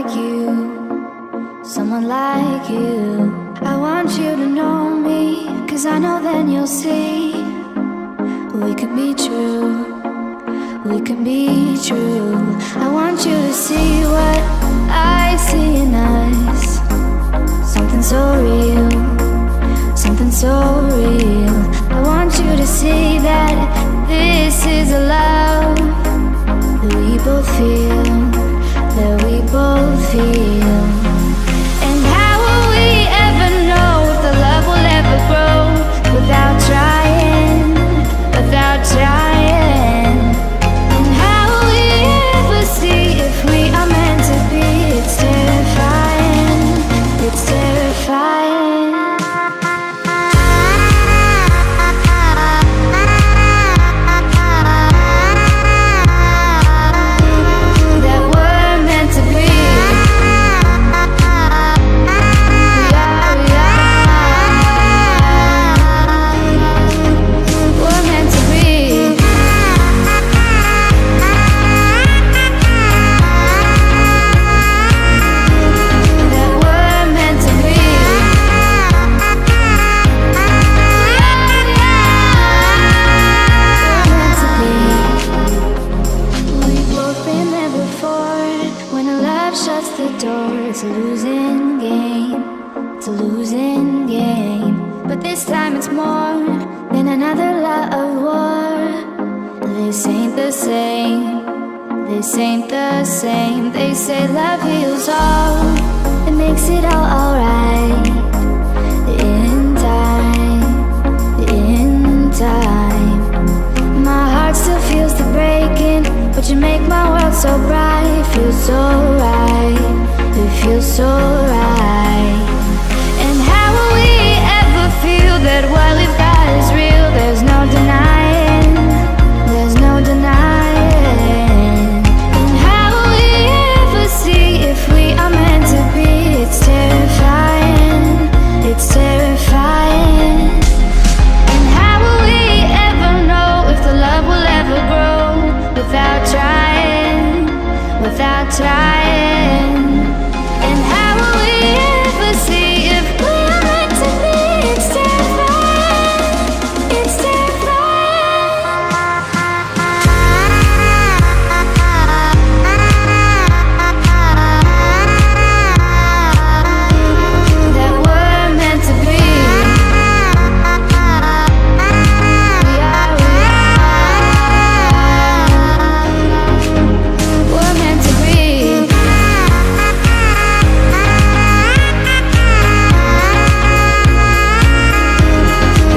like you, someone like you. I want you to know me, 'cause I know then you'll see we could be true, we can be true. I want you to see what I see in us, something so real, something so real. I want you to see that this is a love that we both feel, that we both feel. And how will we ever know if the love will ever grow without trying, without trying? And how will we ever see if we are meant to be? It's terrifying, it's terrifying. It's a losing game, it's a losing game. But this time it's more than another lot of war. This ain't the same, this ain't the same. They say love heals all, it makes it all alright. In time, in time. My heart still feels the breaking, but you make my world so bright. Feels so right, it feels so right. And how will we ever feel that what we've got is real? There's no denying, there's no denying. And how will we ever see if we are meant to be? It's terrifying, it's terrifying. And how will we ever know if the love will ever grow without trying, without trying? And how will we ever see if we are meant to be? It's terrifying, it's terrifying. That we're meant to be. We're meant to be.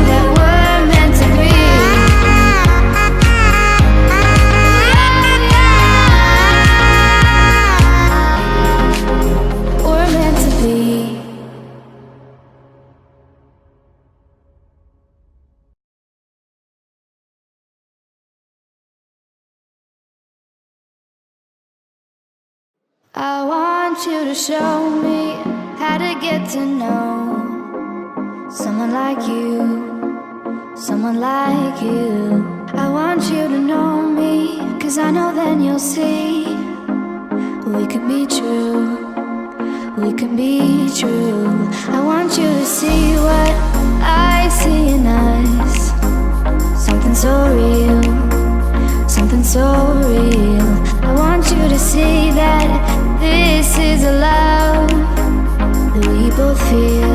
That we're meant to be. We're meant to be. I want you to show me how to get to know someone like you, someone like you. I want you to know me, 'cause I know then you'll see we could be true, we can be true. I want you to see what I see in us, something so real, something so real. I want you to see that this is a love that we both feel,